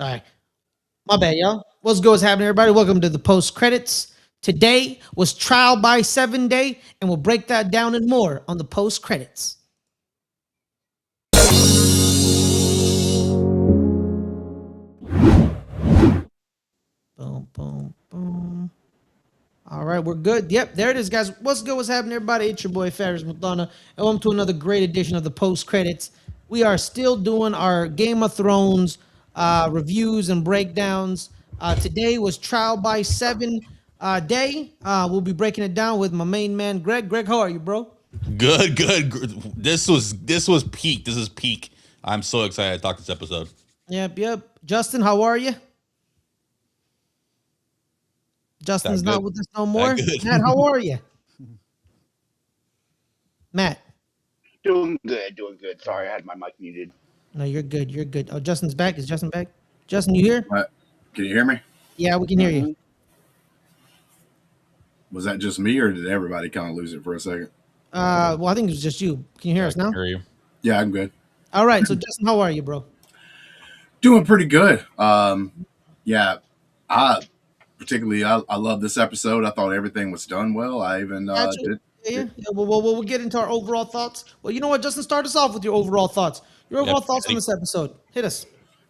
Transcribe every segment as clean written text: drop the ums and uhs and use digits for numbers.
Sorry. My bad, y'all. What's good? What's happening, everybody? Welcome to the post credits. Today was trial by 7 day, and we'll break that down and more on the post credits. Boom, boom, boom. All right, we're good. Yep, there it is, guys. What's good? What's happening, everybody? It's your boy Ferris McDonough, and welcome to another great edition of the post credits. We are still doing our Game of Thrones reviews and breakdowns. Today was trial by 7 day. We'll be breaking it down with my main man, Greg. Greg, how are you, bro? Good. This was peak. This is peak. I'm so excited to talk this episode. Yep. Justin, how are you? Justin's That not good? with us no more. good? Matt, how are you? Matt. Doing good. Sorry, I had my mic muted. No, you're good. You're good. Oh, Justin's back. Is Justin back? Justin, you here? What? Can you hear me? Yeah, we can hear you. Was that just me, or did everybody kind of lose it for a second? Well, I think it was just you. Can you hear us now? Hear you. Yeah, I'm good. All right. So, Justin, how are you, bro? Doing pretty good. Yeah, I particularly I love this episode. I thought everything was done well. I even Gotcha. did. Yeah. We'll get into our overall thoughts. Well, you know what, Justin? Start us off with your overall thoughts. Your overall thoughts on this episode. Hit us.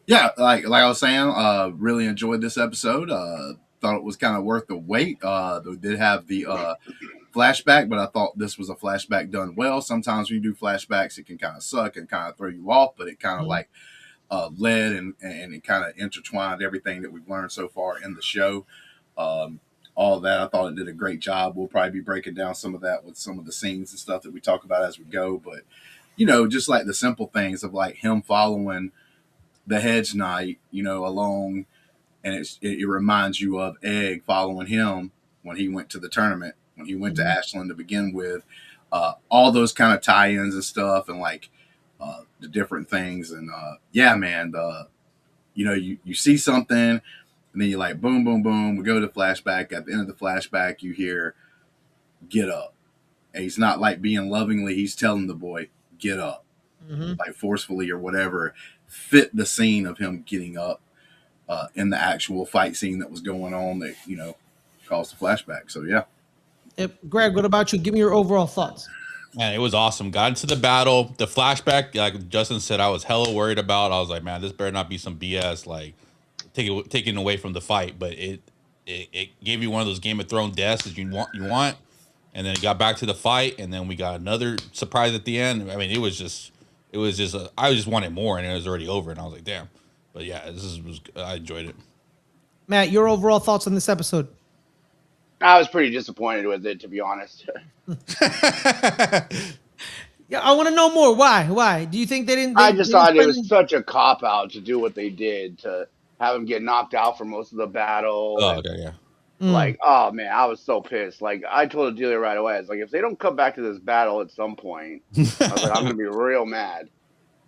Yeah, like I was saying, really enjoyed this episode. Thought it was kind of worth the wait. They did have the flashback, but I thought this was a flashback done well. Sometimes when you do flashbacks, it can kind of suck and kind of throw you off, but it kind of like led and it kind of intertwined everything that we've learned so far in the show. All of that, I thought it did a great job. We'll probably be breaking down some of that with some of the scenes and stuff that we talk about as we go. But, just like the simple things of like him following the hedge knight, along, and it reminds you of Egg following him when he went to the tournament, when he went to Ashland to begin with, all those kind of tie-ins and stuff, and like the different things. And yeah, man, you see something, and then you're like, boom, boom, boom. We go to flashback. At the end of the flashback, you hear, "Get up." And he's not like being lovingly. He's telling the boy, "Get up," like forcefully or whatever. Fit the scene of him getting up in the actual fight scene that was going on that caused the flashback. So yeah. Greg, what about you? Give me your overall thoughts. Man, it was awesome. Got into the battle. The flashback, like Justin said, I was hella worried about. I was like, man, this better not be some BS, like taking away from the fight. But it gave you one of those Game of Thrones deaths that you want. And then it got back to the fight, and then we got another surprise at the end. I mean, I just wanted more, and it was already over, and I was like, damn. But yeah, I enjoyed it. Matt, your overall thoughts on this episode? I was pretty disappointed with it, to be honest. Yeah, I want to know more. Why? Do you think they didn't? I just thought it was such a cop out to do what they did, to have him get knocked out for most of the battle. Oh, okay, yeah. Like, oh man, I was so pissed. Like, I told Adelia right away, I was like, if they don't come back to this battle at some point, I was like, I'm gonna be real mad.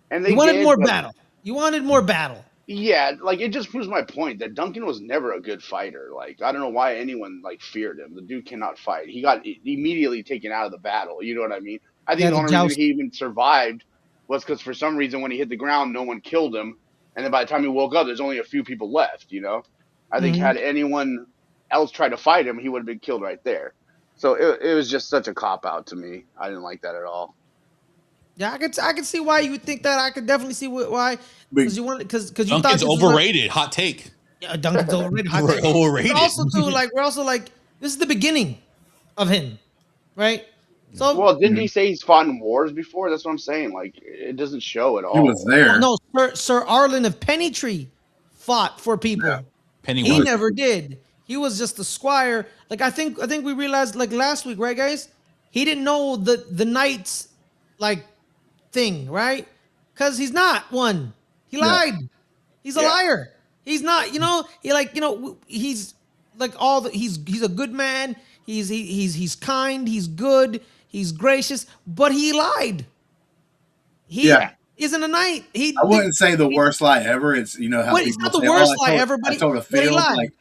And they wanted did, more but battle. You wanted more battle. yeah, like it just proves my point that Duncan was never a good fighter. Like, I don't know why anyone like feared him. The dude cannot fight. He got immediately taken out of the battle. You know what I mean? I think Yeah, the the only joust. reason he even survived was because for some reason when he hit the ground, no one killed him, and then by the time he woke up, there's only a few people left. I think had anyone else tried to fight him, he would have been killed right there. So it was just such a cop out to me. I didn't like that at all. Yeah, I could see why you would think that. I could definitely see why. Because you thought Duncan's this was overrated. Hot take. Yeah, Duncan's overrated. Overrated. We're also like, this is the beginning of him, right? So Well, didn't he say he's fought in wars before? That's what I'm saying. Like, it doesn't show at all. He was there. no, Sir Arlen of Pennytree fought for people. Yeah. Penny He was. never did. He was just a squire. Like I think we realized like last week, right, guys? He didn't know the knights like thing, right? Because he's not one. He lied. He's a liar. He's not. He's like he's a good man. He's kind. He's good. He's gracious. But he lied. He isn't a knight. I wouldn't say the worst lie ever. It's how it's people not the say, worst I lie told, ever, but I told a but he field, lied. like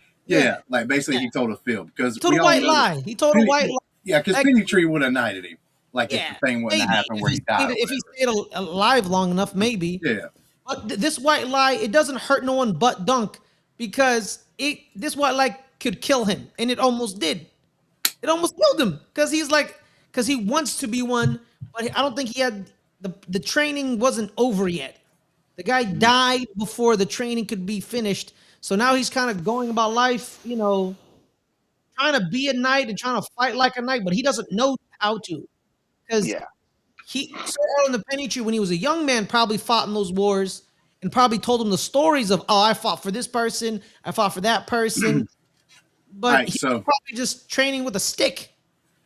like basically he told a field because He told a white lie. He told a white lie. Yeah, because Pennytree would have knighted him. Like if the thing wouldn't have happened where he died. If he stayed alive long enough, maybe. Yeah. This white lie, it doesn't hurt no one but Dunk because this white lie could kill him, and it almost did. It almost killed him because because he wants to be one, but I don't think he had the training wasn't over yet. The guy died before the training could be finished, so now he's kind of going about life, trying to be a knight and trying to fight like a knight, but he doesn't know how to because Yeah. Sir Alan the Penny Tree, when he was a young man, probably fought in those wars and probably told him the stories of, oh, I fought for this person, I fought for that person, All but right, he was so probably just training with a stick.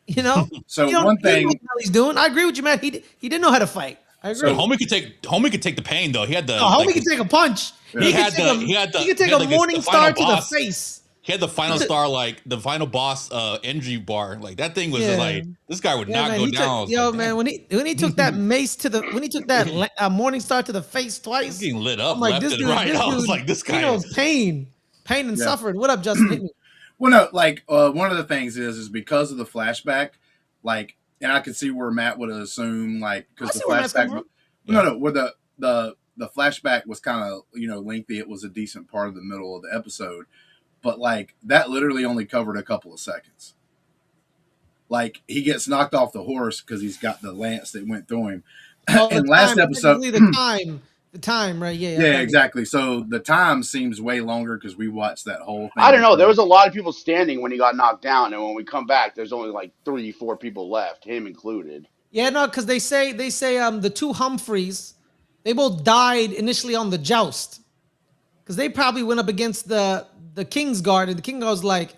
You know, so he don't one he didn't know thing, what the hell he's doing. I agree with you, man. He didn't know how to fight. I agree. But So- homie could take the pain though. He had the No, homie like can take a punch. Yeah. He, He can had take the- a, he had the- he can take he had a like his- morning the star final to the boss. face. he had the final star like the final boss injury bar. Like that thing was just Yeah. like this guy would Yeah, not man. go He down. I took, was yo, like, man, damn, when he took that mace to the when he took that morning star to the face he's twice, getting lit up I'm like, left this and dude, right. this I was dude, like, this he guy knows is pain and Yeah. suffering. What up, Justin? Hit me. well, no, like one of the things is because of the flashback, like, and I could see where Matt would assume, like, I because the see where Matt's coming flashback, from. no, where the flashback was kind of lengthy. It was a decent part of the middle of the episode, but like that literally only covered a couple of seconds. Like he gets knocked off the horse because he's got the lance that went through him. Oh, And the last time, episode, technically the time, right? Yeah, yeah, exactly. So the time seems way longer because we watched that whole thing. I don't know. There was a lot of people standing when he got knocked down, and when we come back, there's only like 3, 4 people left, him included. Yeah, no, because they say the two Humphreys, they both died initially on the joust, because they probably went up against the King's Guard, and the King was like,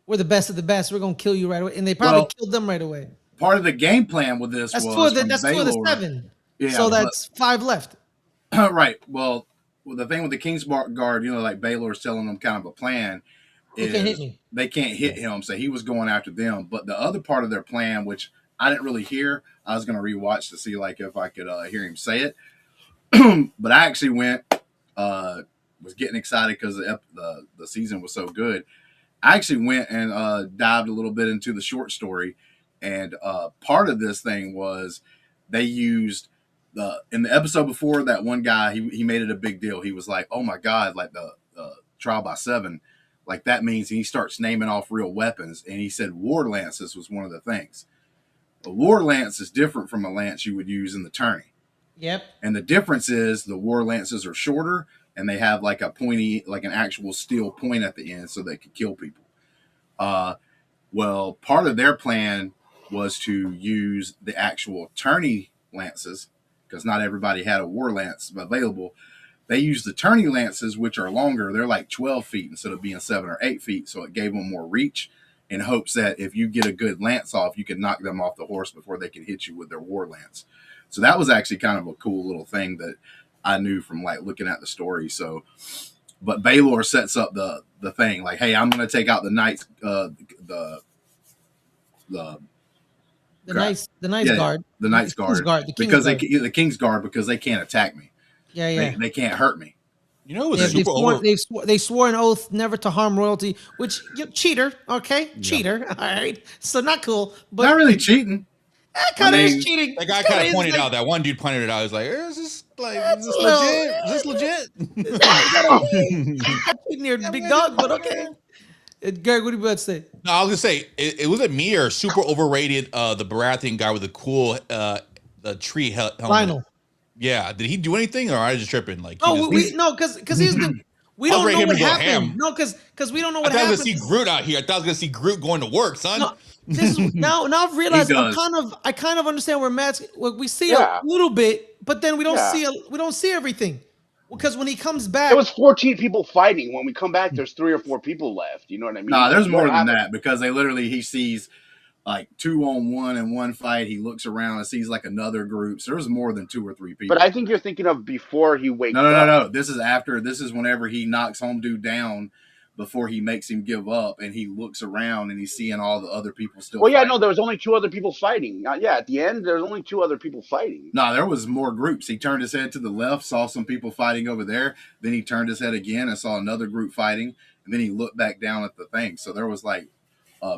"We're the best of the best. We're gonna kill you right away," and they probably Well, killed them right away. Part of the game plan with this That's was two of the from that's two of the Baylor- 7. Yeah, so but- that's 5 left. right. Well, the thing with the King's Guard, like Baylor's telling them kind of a plan Who is can hit me? they can't hit him, so he was going after them. But the other part of their plan, which I didn't really hear, I was going to rewatch to see like if I could hear him say it. But I actually went, was getting excited because the season was so good. I actually went and dived a little bit into the short story, and part of this thing was they used in the episode before that one guy he made it a big deal. He was like, "Oh my God!" Like the trial by 7, like that means he starts naming off real weapons, and he said war lances was one of the things. A war lance is different from a lance you would use in the tourney. Yep. And the difference is the war lances are shorter and they have like a pointy, like an actual steel point at the end so they could kill people. Well, part of their plan was to use the actual tourney lances because not everybody had a war lance available. They used the tourney lances, which are longer. They're like 12 feet instead of being 7 or 8 feet. So it gave them more reach in hopes that if you get a good lance off, you could knock them off the horse before they could hit you with their war lance. So that was actually kind of a cool little thing that I knew from like looking at the story. So, but Baylor sets up the thing like, hey, I'm going to take out the knights, the Knights yeah, Guard. the Knights King's Guard, the King's because Guard. the King's Guard because they can't attack me. Yeah. They can't hurt me. you know, it was Yeah, super over. they swore an oath never to harm royalty, which cheater, okay, cheater, all right, so not cool, but Not really cheating. that kind of I mean, is cheating. That guy Kinda kind is of pointed like- out. That one dude pointed it out. He was like, "Is this like That's is this a little- legit? Is this legit?" Not cheating here, big dog, but okay. Greg, what do you about to say? No, I was gonna say it wasn't me or super overrated. The Baratheon guy with the cool the tree helmet. Final. Yeah, did he do anything or I just tripping? Like, he No, just- no, because here's the we I was don't ready know him what to go happened. ham. No, because we don't know I what thought I was happened. gonna see Groot out here. I thought I was gonna see Groot going to work, son. No, this is now I've realized He does. I kind of understand where Matt's we see Yeah. a little bit, but then we don't Yeah. see everything. Because when he comes back, It was 14 people fighting. When we come back, there's 3 or 4 people left. You know what I mean? Nah, there's You more don't than have- that because he sees like 2-on-1 in one fight. He looks around and sees like another group. So there's more than 2 or 3 people. But I think you're thinking of before he wakes up. No. This is after. This is whenever he knocks home dude down before he makes him give up, and he looks around and he's seeing all the other people still. Well, yeah, fighting. no, there was only 2 other people fighting. Yeah, at the end, there's only 2 other people fighting. No, there was more groups. He turned his head to the left, saw some people fighting over there. Then he turned his head again and saw another group fighting. And then he looked back down at the thing. So there was like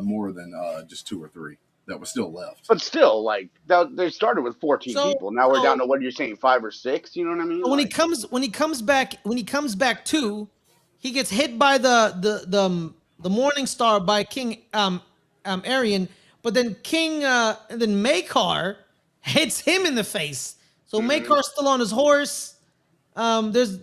more than just 2 or 3. that was still left. But still, like they started with 14 So people. Now we're down so to what you're saying, 5 or 6. You know what I mean? So Like, when he comes back too, he gets hit by the Morning Star by King Arian, but then and then Makar hits him in the face. So Makar's still on his horse. There's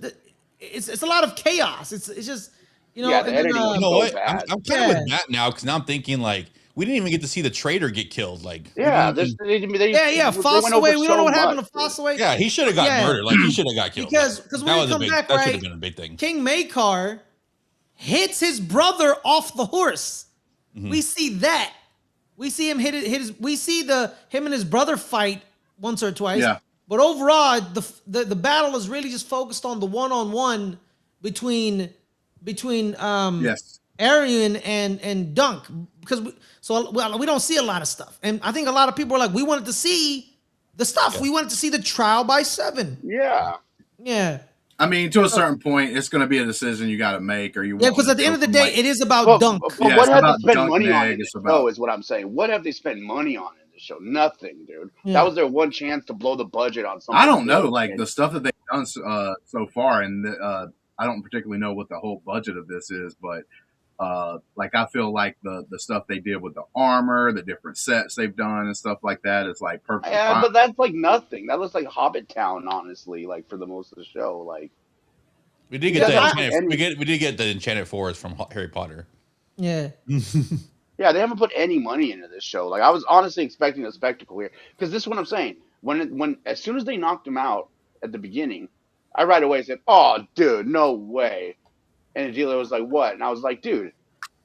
it's a lot of chaos. It's just yeah, the and then editing was You know so what? I'm bad. kind of yeah. with Matt now because now I'm thinking like we didn't even get to see the traitor get killed. Like we Yeah, didn't even. Yeah, they went over Fossaway. We don't know so what happened much, to dude. Fossaway. Yeah, he should have got Yeah, murdered. Like he should have got killed. Like, because when that we was a come big. back, That should right, have been a big thing. King Makar hits his brother off the horse. We see that. We see him hit his. We see him and his brother fight once or twice. Yeah. But overall, the battle is really just focused on the one-on-one between Yes. Arian and Dunk because we don't see a lot of stuff, and I think a lot of people are like, we wanted to see the stuff. Yeah. We wanted to see the trial by 7. Yeah. Yeah. I mean, to a certain point, it's going to be a decision you got to make, or you Yeah, want because to at the go end of the from, day, like, it is about But, Dunk. but Yeah, what it's have they about spent Dunk money on Neg, in this it's show? about- Is what I'm saying. What have they spent money on in this show? Nothing, dude. Yeah. That was their one chance to blow the budget on something. I don't know, good, like and- the stuff that they've done so far, and I don't particularly know what the whole budget of this is, but like I feel like the stuff they did with the armor, the different sets they've done and stuff like that is like perfectly Yeah, fine. but that's like nothing. That looks like Hobbit Town, honestly. Like for the most of the show, like We did It get doesn't the have enchanted, any- we did get the enchanted forest from Harry Potter. Yeah. yeah, they haven't put any money into this show. Like I was honestly expecting a spectacle here because this is what I'm saying. When as soon as they knocked him out at the beginning, I right away said, "Oh, dude, no way." And the dealer was like, "What?" And I was like, "Dude,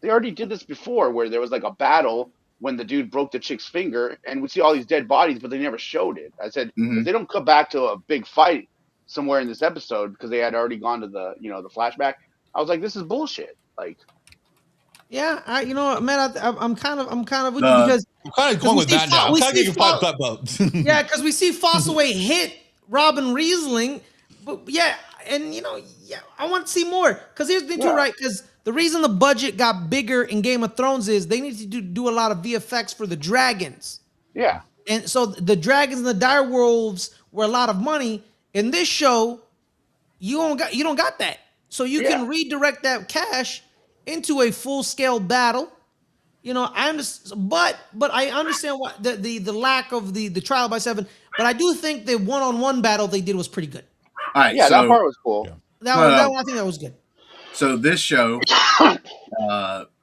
they already did this before, where there was like a battle when the dude broke the chick's finger, and we see all these dead bodies, but they never showed it." I said, Mhm. if they don't come back to a big fight somewhere in this episode because they had already gone to the the flashback, I was like, "This is bullshit." Like, Yeah, man, I'm kind of with you The- because I'm kind of Because going we with see that now. I'm we kind of see getting five clap up. yeah, because we see Fossaway hit Robin Riesling, but yeah, and I want to see more because here's the thing too, Yeah. right? Because the reason the budget got bigger in Game of Thrones is they need to do a lot of VFX for the dragons, yeah, and so the dragons and the dire wolves were a lot of money. In this show, you don't got that, so you Yeah. can redirect that cash into a full scale battle. I understand, but I understand what the lack of the trial by 7. But I do think the one-on-one battle they did was pretty good. All right, yeah. so That part was cool. Yeah. That one, I think that was good. so this show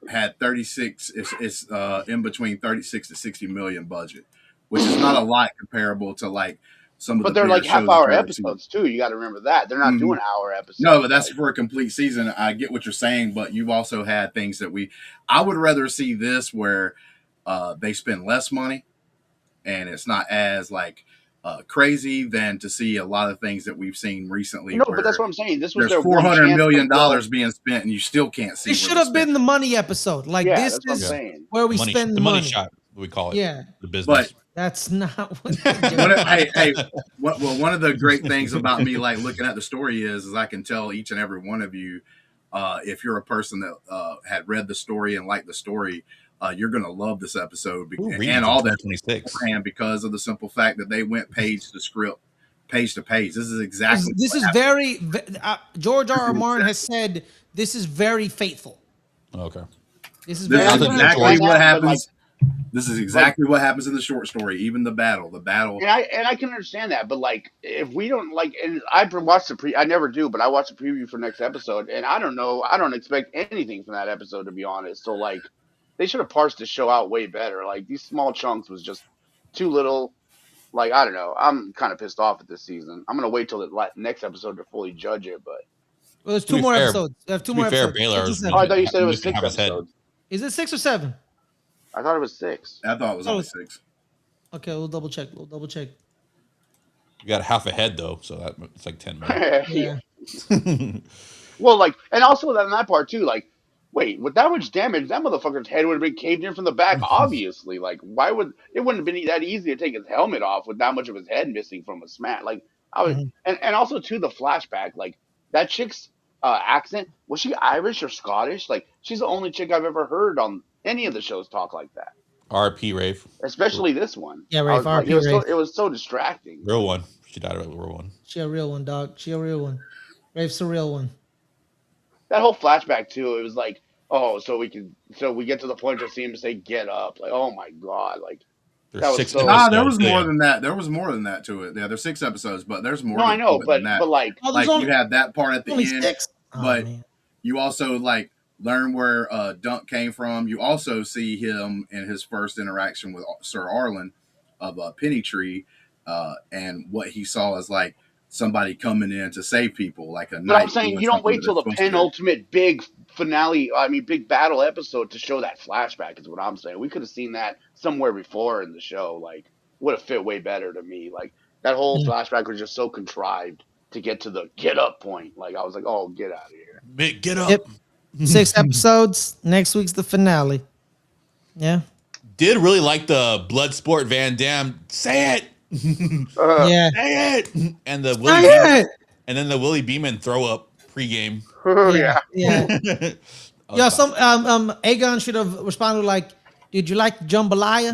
had 36. It's in between 36 to 60 million budget, which is not a lot comparable to like some of But the they're bigger like shows half-hour that we've seen. episodes too. You got to remember that they're not Mhm. doing hour episodes. No, but that's Like, for a complete season. I get what you're saying, but you've also had things that I would rather see this where they spend less money and it's not as like crazy than to see a lot of things that we've seen recently. no, where but that's what I'm saying. This was there's their one $400 chance million to blow- being spent and you still can't see. It should have been the money episode. Like Yeah, this that's what I'm is saying. where we money, spend the money. money shot, we call it. Yeah. The business. But That's not what they do. one of the great things about me like looking at the story is I can tell each and every one of you if you're a person that had read the story and liked the story, you're going to love this episode and all that 26. and because of the simple fact that they went page to script, page to page. This is exactly This is very George R. R. Martin has said this is very faithful. Okay. This is This very is That's exactly Like what that, but, happens. This is exactly what happens in the short story. Even the battle. And I can understand that, but like if we don't like, and I watched I never do, but I watched the preview for next episode, and I don't know, I don't expect anything from that episode to be honest. So like, they should have parsed the show out way better. Like these small chunks was just too little. Like I don't know, I'm kind of pissed off at this season. I'm gonna wait till the next episode to fully judge it. But Well, there's To two be more fair- episodes. We have two to be more fair, episodes. Baylor 6 and was 7. oh, I thought you said it was Missing 6 half his head. episodes. Is it 6 or 7? I thought it was 6. I thought it was only 6. Okay, we'll double check. You got half a head though, so it's like 10 minutes. Yeah. Well, like, and also on that part too, like, wait, with that much damage, that motherfucker's head would have been caved in from the back, obviously. Like, why would it wouldn't have been that easy to take his helmet off with that much of his head missing from a smash? Like, I was, and also to the flashback, like that chick's accent, was she Irish or Scottish? Like, she's the only chick I've ever heard on any of the shows talk like that. R.P. Rafe. especially this one. Yeah, I Rafe, was like, RP Rafe. it was so distracting. Real one. She died of a real one. She a real one, dog. She a real one. Rafe's a real one. That whole flashback too. It was like, oh, so we get to the point to see him say get up. Like, oh my god, like There's that was 6 so. There episodes. was more than that. There was more than that to it. Yeah, there's 6 episodes, but there's more No, I to know, it than that. but like, Oh, there's Like you have that part at the only end, 6. Oh but man. you also like learn where Dunk came from. You also see him in his first interaction with Sir Arlen of Penny Tree, and what he saw as like somebody coming in to save people, like a but I'm knight saying doing you don't something wait that they're till the supposed to do. penultimate big finale. I mean, big battle episode to show that flashback. Is what I'm saying. We could have seen that somewhere before in the show. Like, would have fit way better to me. Like that whole Yeah. flashback was just so contrived to get to the get up point. Like I was like, oh, get out of here. Mick, get Yep. up. 6 episodes. Next week's the finale. Yeah. Did really like the blood sport Van Damme. Say it. Yeah. Say it. And the Willie Say Beeman, it! and then the Willie Beeman throw up pregame. Yeah. Yeah. Yeah. I was Yo, fine. some Aegon should have responded like, "Did you like jambalaya?"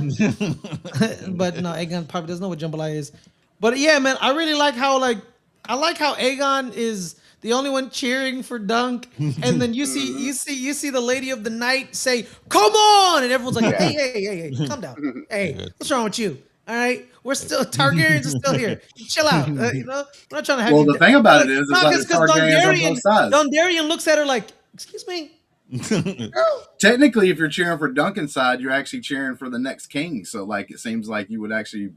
But no, Aegon probably doesn't know what jambalaya is. But yeah, man, I really like how I like how Aegon is the only one cheering for Dunk, and then you see the lady of the night say, "Come on!" and everyone's like, Yeah. "Hey, calm down. Hey, what's wrong with you? All right, we're still Targaryens are still here. Chill out. You know, we're not trying to have Well, you." the thing about it is no, like because the Targaryens on both sides. Dondarrion looks at her like, "Excuse me." Girl. Technically, if you're cheering for Duncan's side, you're actually cheering for the next king. So, like, it seems like you would actually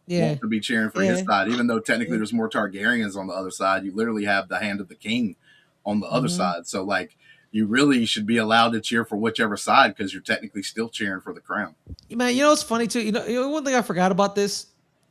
Yeah. want to be cheering for his side, even though technically there's more Targaryens on the other side. You literally have the hand of the king on the other side. So, like, you really should be allowed to cheer for whichever side because you're technically still cheering for the crown. Man, you know what's funny too? You know one thing I forgot about this.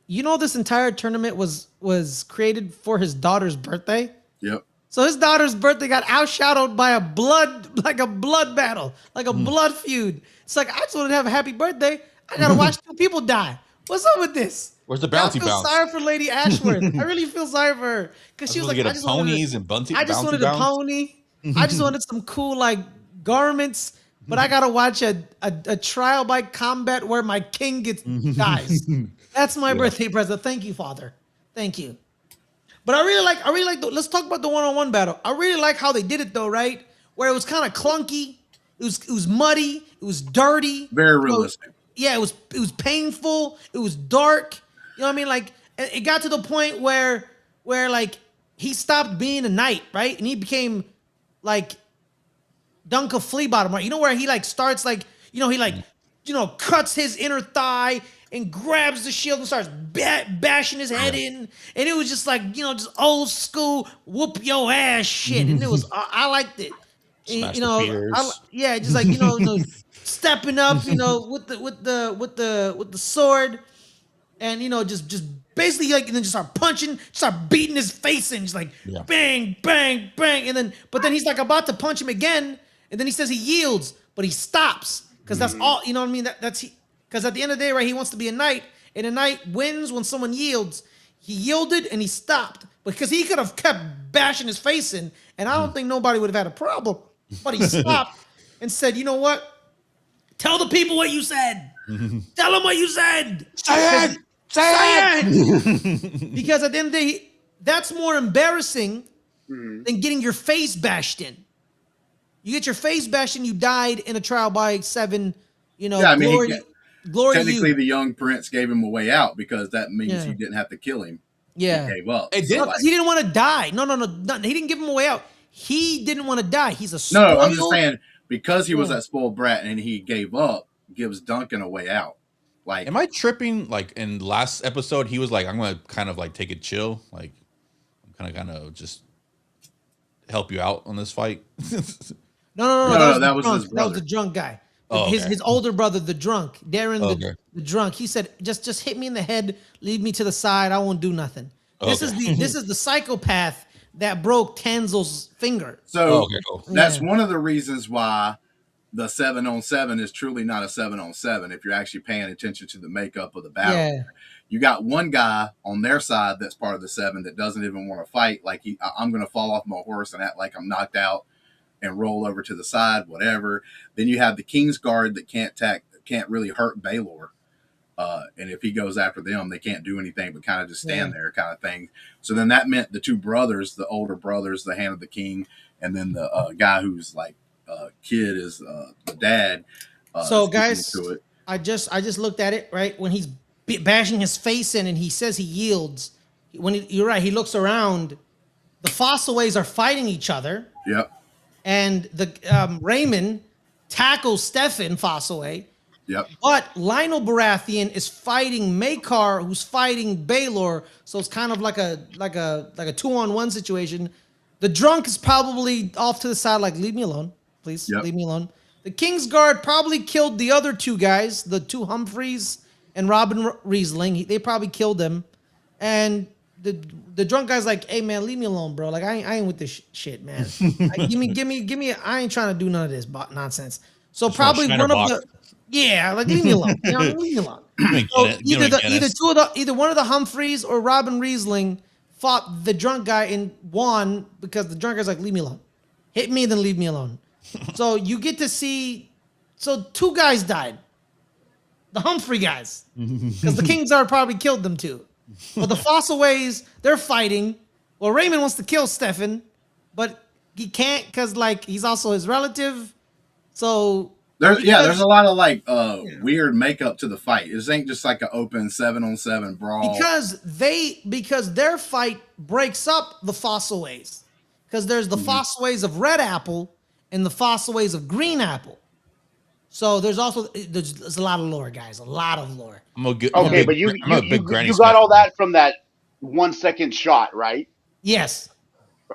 You know this entire tournament was created for his daughter's birthday. Yep. So his daughter's birthday got outshadowed by a blood battle, like a blood feud. It's like I just want to have a happy birthday. I gotta watch 2 people die. What's up with this? Where's the I bounty feel bounce? sorry for Lady Ashworth. I really feel sorry for her because she was like, Get I a just wanted ponies and bounty. I just bounty wanted a bounce? pony. I just wanted some cool like garments, but I gotta watch a trial by combat where my king dies. That's my birthday present. Thank you, Father. Thank you. But I really like. Let's talk about the one-on-one battle. I really like how they did it though, right? Where it was kind of clunky. It was muddy. It was dirty. Very You know, realistic. yeah, it was painful. It was dark. You know what I mean? Like it got to the point where like he stopped being a knight, right? And he became like Dunk of Flea Bottom, right? You know where he like starts like he like cuts his inner thigh and grabs the shield and starts bashing his head in, and it was just like just old school whoop your ass shit, and it was I liked it. Smash the fears. Yeah, just like stepping up, with the sword, and just basically like and then just start punching, start beating his face in, just like bang, bang, bang, and then but then he's like about to punch him again, and then he says he yields, but he stops because that's all you know what I mean. That's because at the end of the day, right, he wants to be a knight, and a knight wins when someone yields. He yielded and he stopped because he could have kept bashing his face in, and I don't think nobody would have had a problem. But he stopped and said, "You know what? Tell the people what you said. Tell them what you said. Say it. Say it. Because at the end of the day, that's more embarrassing than getting your face bashed in. You get your face bashed in, you died in a trial by 7. I mean, glory. Technically, you. the young prince gave him a way out because that means he didn't have to kill him. Yeah, He gave up. It did. he didn't want to die. No. He didn't give him a way out. He didn't want to die. He's a spoiled. No, I'm just saying because he was that spoiled brat and he gave up, gives Duncan a way out. Like, Am I tripping? Like in last episode, he was like, "I'm gonna kind of like take it chill. Like, I'm gonna just help you out on this fight." No. That was his That brother. was the drunk guy. Oh, okay. His older brother, the drunk, Darren, Okay. the drunk. He said, "Just hit me in the head, leave me to the side. I won't do nothing." This is the psychopath that broke Tanzel's finger. So cool. that's one of the reasons why the 7-on-7 is truly not a 7-on-7. If you're actually paying attention to the makeup of the battle, Yeah. you got one guy on their side that's part of the 7 that doesn't even want to fight. Like I'm going to fall off my horse and act like I'm knocked out and roll over to the side, whatever. Then you have the King's Guard that can't can't really hurt Baelor. And if he goes after them, they can't do anything but kind of just stand there, kind of thing. So then that meant the two brothers, the older brothers, the Hand of the King, and then the guy who's like kid is the dad. So guys, I just looked at it right when he's bashing his face in, and he says he yields. You're right, he looks around. The Fossaways are fighting each other. Yep. And the Raymond tackles Stefan Fossaway. Yep. But Lionel Baratheon is fighting Maekar, who's fighting Baelor. So it's kind of like a 2-on-1 situation. The drunk is probably off to the side, like, leave me alone, please. Yep. Leave me alone. The Kingsguard probably killed the other two guys, the two Humphreys and Robin Riesling. They probably killed them. And the drunk guy's like, hey man, leave me alone, bro. Like I ain't with this shit, man. Like, give me. I ain't trying to do none of this nonsense. So just probably one of the, like leave me alone. You know, leave me alone. So either one of the Humphreys or Robin Riesling fought the drunk guy and won because the drunk guy's like, leave me alone. Hit me, then leave me alone. So you get to see. So two guys died. The Humphrey guys, because the Kingsguard probably killed them too. But the Fossaways, they're fighting. Well, Raymond wants to kill Stefan, but he can't because like he's also his relative. So there's a lot of like weird makeup to the fight. This ain't just like an open 7-on-7 brawl. Because their fight breaks up the Fossaways. Because there's the Fossaways of Red Apple and the Fossaways of Green Apple. So there's a lot of lore, guys. A lot of lore. But you got all that from that 1 second shot, right? Yes.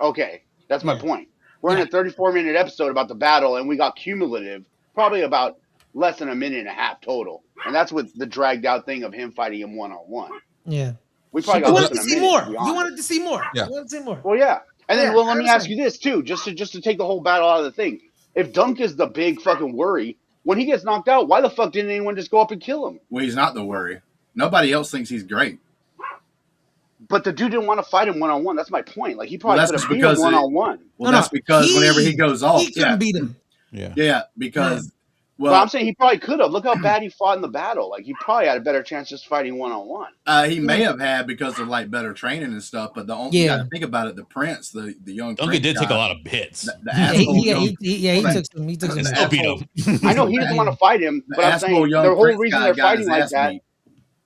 Okay, that's my point. We're in a 34-minute episode about the battle, and we got cumulative, probably about less than a minute and a half total, and that's with the dragged out thing of him fighting him 1-on-1. Yeah. We probably got less than a minute. You wanted to see more. Yeah. You wanted to see more. Well, yeah. And then, let me ask you this too, just to take the whole battle out of the thing. If Dunk is the big fucking worry, when he gets knocked out, why the fuck didn't anyone just go up and kill him? Well, he's not the worry. Nobody else thinks he's great. But the dude didn't want to fight him 1-on-1. That's my point. Like he probably could have beat him 1-on-1. Well, that's because whenever he goes off, he couldn't beat him. Yeah, because well, I'm saying he probably could have. Look how bad he fought in the battle. Like he probably had a better chance just fighting 1-on-1. He may have had because of like better training and stuff. But the only you got to think about it, the prince, the young Duncan did take a lot of hits. The asshole he took some. Still beat him. I know he didn't want to fight him, but I'm saying the whole reason they're fighting like that.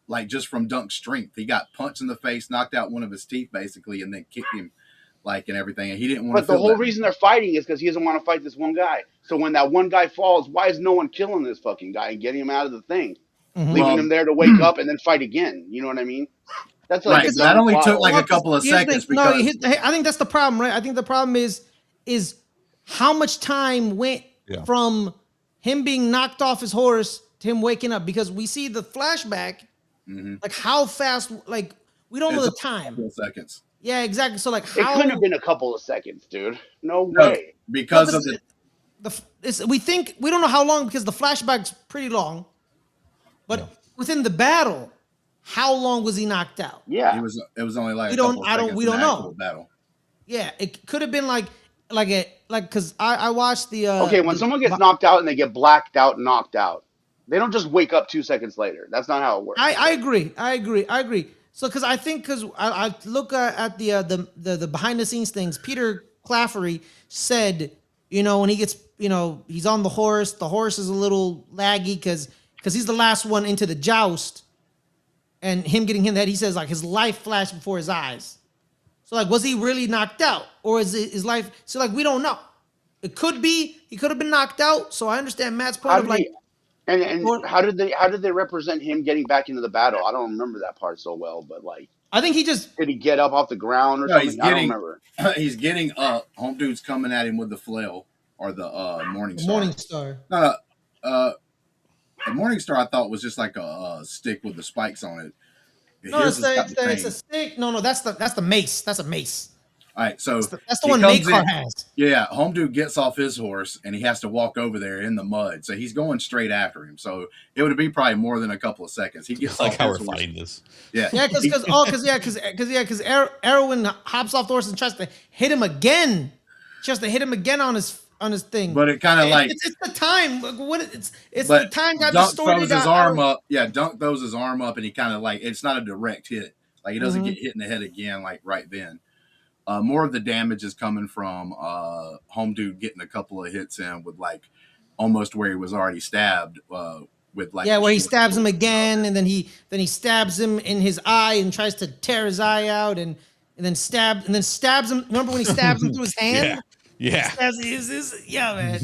Like just from Dunk's strength, he got punched in the face, knocked out one of his teeth basically, and then kicked him. Like and everything, and he didn't want to. But the whole reason they're fighting is because he doesn't want to fight this one guy. So when that one guy falls, why is no one killing this fucking guy and getting him out of the thing, leaving him there to wake up and then fight again? You know what I mean? That's like right. That only took like a couple of seconds. I think that's the problem, right? I think the problem is how much time went from him being knocked off his horse to him waking up, because we see the flashback, like how fast, like we don't know the time. Couple of seconds. Yeah, exactly. So like, how, it couldn't have been a couple of seconds, dude. No way. Because of we don't know how long because the flashback's pretty long, but within the battle, how long was he knocked out? Yeah, it was only like we don't know. Battle. Yeah, it could have been like because I watched the when someone gets knocked out and they get blacked out, knocked out, they don't just wake up 2 seconds later. That's not how it works. I agree. So, because I look at the behind the scenes things, Peter Claffery said, when he gets, he's on the horse is a little laggy because he's the last one into the joust, and him getting him that he says like his life flashed before his eyes. So like, was he really knocked out, or is it his life? So like, we don't know. It could be he could have been knocked out. So I understand Matt's point of like. And how did they represent him getting back into the battle? I don't remember that part so well, but like I think he just did he get up off the ground or something? I don't remember. He's getting up. Home dude's coming at him with the flail or the Morning Star. Morning Star. No, the Morning Star I thought was just like a stick with the spikes on it. No, it's a stick. No, that's the mace. That's a mace. All right, so that's the one Maekar has. Yeah, home dude gets off his horse and he has to walk over there in the mud. So he's going straight after him. So it would be probably more than a couple of seconds. He gets like off how his we're horse. fighting this. Yeah, because Erwin hops off the horse and tries to hit him again. Tries to hit him again on his on his thing. But it kind of like, it's the time. What it's but the time got Dunk distorted. throws his arm up. Yeah, Dunk throws his arm up, and he kind of like, it's not a direct hit. Like he doesn't get hit in the head again, like right then. More of the damage is coming from Home Dude getting a couple of hits in with like almost where he was already stabbed. With like where he stabs him again, and then he stabs him in his eye and tries to tear his eye out, and then stabs him. Remember when he stabs him through his hand? Yeah. Yeah, man.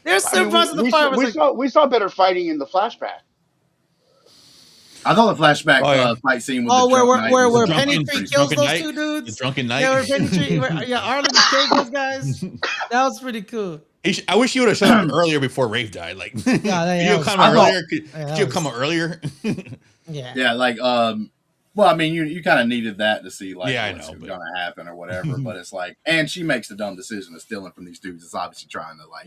There's certain parts of the fight. We saw better fighting in the flashback. I thought the flashback fight scene with where Penny Tree kills those two dudes. The drunken knight. Yeah, where Penny Tree, Arlen killed those guys. That was pretty cool. I wish you would have shown up earlier before Rafe died. Like, could you have come earlier? Yeah. Like, well, I mean, you kind of needed that to see like what's going to happen or whatever. But it's like, and she makes the dumb decision of stealing from these dudes. It's obviously trying to like,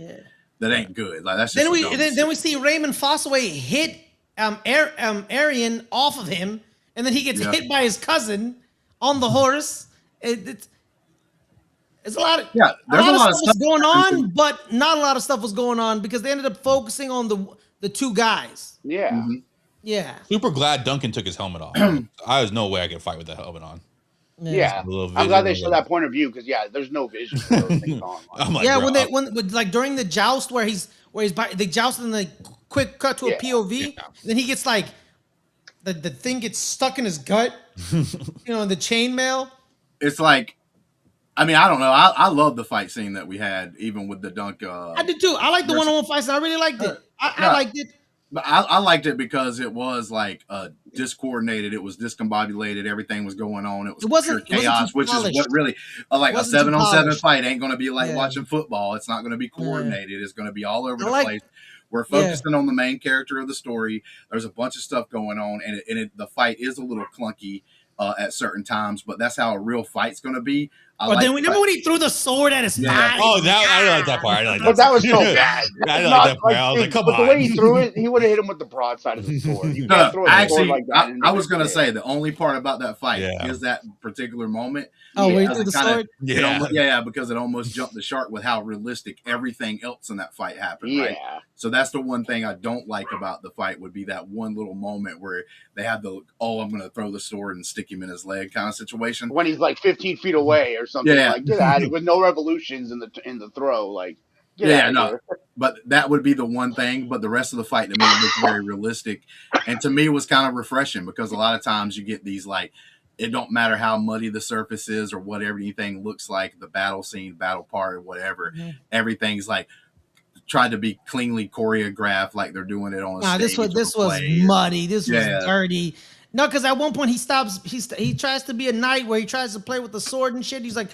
that ain't good. Like that's just then we see Raymond Fossaway hit Arian off of him, and then he gets hit by his cousin on the horse. It's a lot of there's a lot of stuff going on, but not a lot of stuff was going on because they ended up focusing on the two guys. Yeah. Mm-hmm. Yeah. Super glad Duncan took his helmet off. There's no way I could fight with that helmet on. Yeah. I'm glad they show that point of view because there's no vision for those things on. I'm like, when like during the joust where they joust and they quick cut to a POV, then he gets like the thing gets stuck in his gut, in the chainmail. It's like, I mean, I don't know. I love the fight scene that we had, even with the Dunk. I did too. I like the one-on-one fight scene. I really liked it. I liked it. But I liked it because it was like discoordinated. It was discombobulated. Everything was going on. It was pure chaos, which is what really like a 7-on-7 fight ain't going to be like watching football. It's not going to be coordinated. It's going to be all over the place. We're focusing on the main character of the story. There's a bunch of stuff going on, and the fight is a little clunky at certain times, but that's how a real fight's going to be. Then remember when he threw the sword at his thigh? Oh, I like that part. But that was so bad. I like that part. I was like, come on. The way he threw it, he would have hit him with the broadside of the sword. You can't throw a sword like that. I was going to say the only part about that fight is that particular moment. Where he threw the sword? Because it almost jumped the shark with how realistic everything else in that fight happened. Right? So that's the one thing I don't like about the fight would be that one little moment where they have I'm going to throw the sword and stick him in his leg kind of situation. When he's like 15 feet away or something. Like, get out of it with no revolutions in the throw. Like, but that would be the one thing. But the rest of the fight to me looked very realistic, and to me was kind of refreshing because a lot of times you get these like, it don't matter how muddy the surface is or whatever anything looks like, the battle scene, battle part, or whatever, everything's like tried to be cleanly choreographed, like they're doing it on. This was muddy. This was dirty. No, because at one point he tries to be a knight where he tries to play with the sword and shit. He's like,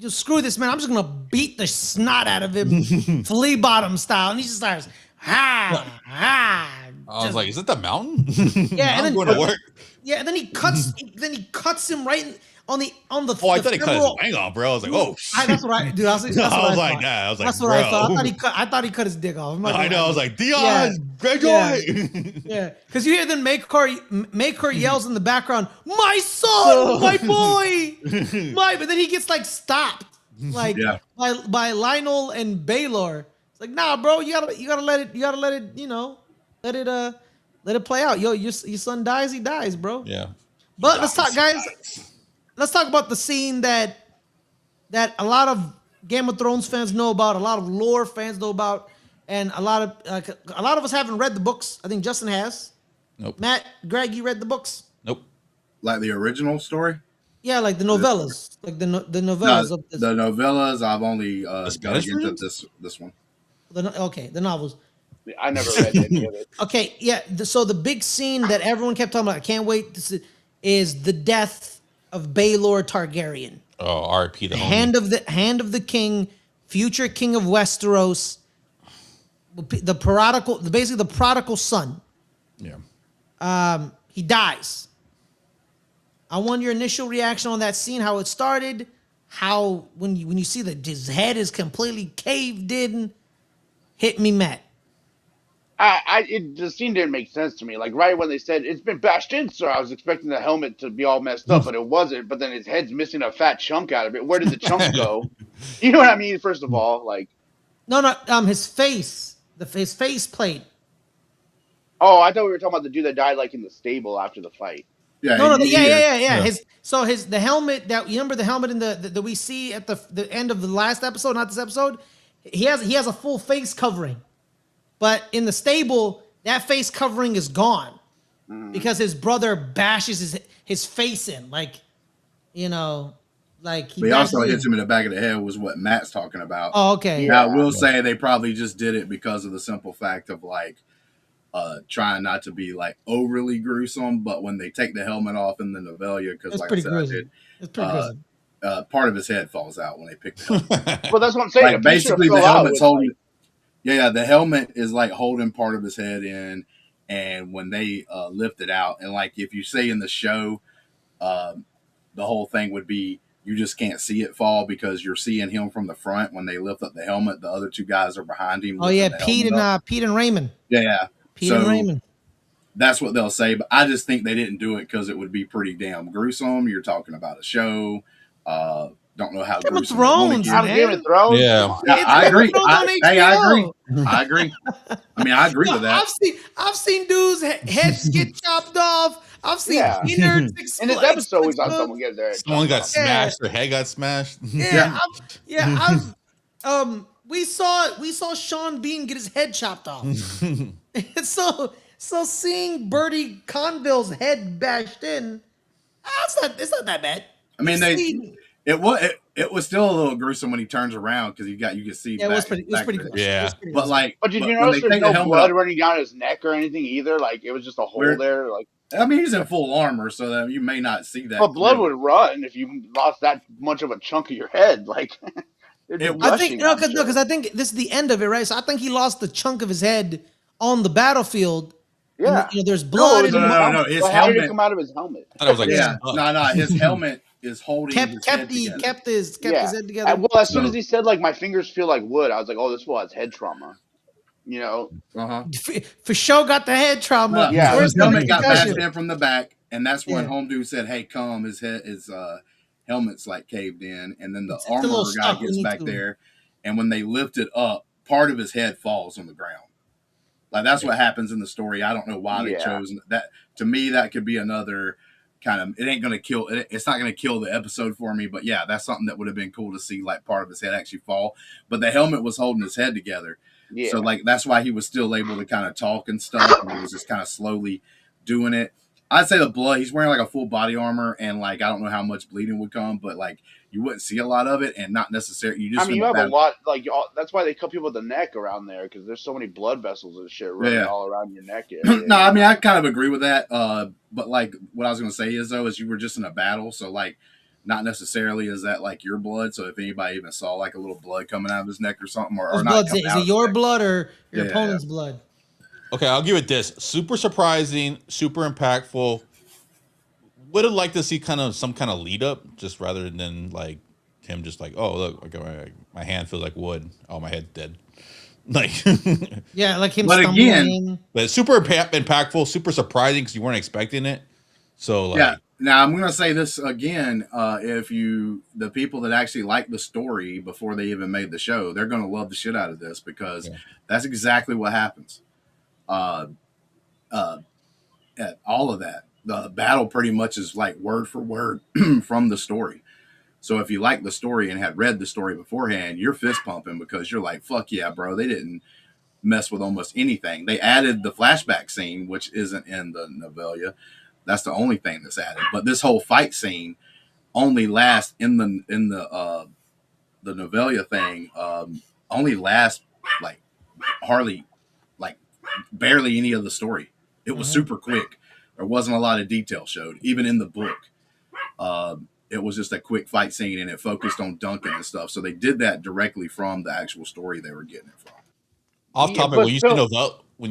screw this, man. I'm just gonna beat the snot out of him, flea bottom style, and he just starts I was like, is it the mountain? And then going to work. Yeah, and then he cuts him right on the. Oh, I thought he cut his wang off, bro. I was like, oh shit. That's what I, dude. I was like, that's what I thought. I thought he cut his dick off. I know. I was like, Dion, Greyjoy. Yeah, because you hear them make her yells in the background, my son, my boy, but then he gets like stopped, like by Lionel and Baylor. It's like, nah, bro, you gotta let it, let it play out. Yo, your son dies, he dies, bro. Yeah. But let's talk, guys. Let's talk about the scene that a lot of Game of Thrones fans know about, a lot of lore fans know about, and a lot of us haven't read the books. I think Justin has. Nope. Matt, Greg, you read the books? Nope. Like the original story? Yeah, like the novellas, like the novellas of this. The novellas. I've only got into this one. The novels. I never read any of it. Okay, yeah. So the big scene that everyone kept talking about, I can't wait to see, is the death of Baelor Targaryen. Oh, R.I.P. the hand of the king, future king of Westeros, basically the prodigal son. Yeah. He dies. I want your initial reaction on that scene, how it started, how when you see that his head is completely caved in. Hit me, Matt. The scene didn't make sense to me. Like right when they said it's been bashed in, sir, I was expecting the helmet to be all messed up, but it wasn't. But then his head's missing a fat chunk out of it. Where did the chunk go? You know what I mean? First of all, like, No, his face, his face plate. Oh, I thought we were talking about the dude that died like in the stable after the fight. Yeah, No, he yeah, is. yeah, yeah, yeah. Yeah. The helmet that you remember the helmet in that we see at the end of the last episode, not this episode. He has a full face covering, but in the stable that face covering is gone because his brother bashes his face in, like you know, like he But he bashes also it hits in. him in the back of the head was what Matt's talking about. Oh, okay. Now, I Yeah. will say they probably just did it because of the simple fact of like trying not to be like overly gruesome. But when they take the helmet off in the Novelia, because It's like I pretty said, I did, gruesome. It's pretty gruesome. part of his head falls out when they pick the helmet up. Well, that's what I'm saying. A Like piece of basically, the fell out helmet's with holding. like, Yeah, the helmet is like holding part of his head in, and when they lift it out, and like if you say in the show, um, the whole thing would be you just can't see it fall because you're seeing him from the front. When they lift up the helmet, the other two guys are behind him Oh yeah, lifting the helmet up. Pete and Raymond. Yeah, Pete and so Raymond. that's what they'll say. But I just think they didn't do it because it would be pretty damn gruesome. You're talking about a show. Don't know how Game of gruesome they want to Thrones, get out it. of Game man. of Thrones. Yeah. Come on. Yeah, It's I Game of agree. Thrones on Hey, I agree. HBO. I agree. I mean, I agree No, with that. I've seen dudes heads get chopped off. I've seen Yeah. innards In this episode, we saw someone get their head Someone chopped got off. smashed. Their head got smashed. Yeah, we saw Sean Bean get his head chopped off. so seeing Bertie Conville's head bashed in, it's not that bad. I mean, You see- it was still a little gruesome when he turns around because you can see. yeah, it was pretty back gross. there. Yeah. It was pretty But gross. like, But did you when notice they there's take the no helmet blood off, running down his neck or anything either? Like it was just a hole Where- there. Like, I mean, he's in full armor, so that you may not see that. but blood clearly. would run if you lost that much of a chunk of your head. Like, it'd be It- I think gushing, I'm sure. because I think this is the end of it, right? So I think he lost the chunk of his head on the battlefield. And, Yeah. there's blood. it was and in his No, helmet. his But how did it helmet- come out of his helmet? I thought it was like Yeah, stuck. no, his helmet is holding his head together. kept his head together. Well, as soon No. as he said like my fingers feel like wood, I was like, oh, this fool has head trauma. You know, Uh-huh. For sure got the head trauma. Yeah. So his the helmet got concussion? bashed in from the back, and that's when Yeah. Home Dude said, "Hey, come." His helmet's like caved in, and then the It's a little armorer guy stuck. We gets need back to- there, and when they lift it up, part of his head falls on the ground. Like that's what happens in the story. I don't know why they Yeah. chose that. To me, that could be another kind of. It ain't gonna kill. It's not gonna kill the episode for me. But yeah, that's something that would have been cool to see, like part of his head actually fall. But the helmet was holding his head together. yeah. So like that's why he was still able to kind of talk and stuff, and he was just kind of slowly doing it. I'd say the blood. He's wearing like a full body armor, and like I don't know how much bleeding would come, but like you wouldn't see a lot of it, and not necessarily. You just. I mean, you have a lot. Like that's why they cut people with the neck around there because there's so many blood vessels and shit running Yeah. all around your neck. area. No, I mean I kind of agree with that. But like what I was gonna say is though is you were just in a battle, so like not necessarily is that like your blood. So if anybody even saw like a little blood coming out of his neck or something, or Whose not blood? coming Is out it of your his neck. blood or your Yeah, opponent's blood? Okay, I'll give it this. Super surprising, super impactful. Would have liked to see kind of some kind of lead up, just rather than like him just like, oh look, okay, my hand feels like wood. Oh, my head's dead. Like, Yeah, like him But stumbling again- in. but super impactful, super surprising because you weren't expecting it. So like, Yeah. Now I'm gonna say this again. If the people that actually like the story before they even made the show, they're gonna love the shit out of this because Yeah. that's exactly what happens. At all of that, the battle pretty much is like word for word from the story. So if you like the story and had read the story beforehand, you're fist pumping because you're like, fuck yeah, bro. They didn't mess with almost anything. They added the flashback scene, which isn't in the novella. That's the only thing that's added. But this whole fight scene only lasts in the novella thing. Only lasts like hardly, like barely any of the story. It was super quick. There wasn't a lot of detail showed, even in the book. It was just a quick fight scene, and it focused on Duncan and stuff. So they did that directly from the actual story they were getting it from. off Yeah, topic, but when you still-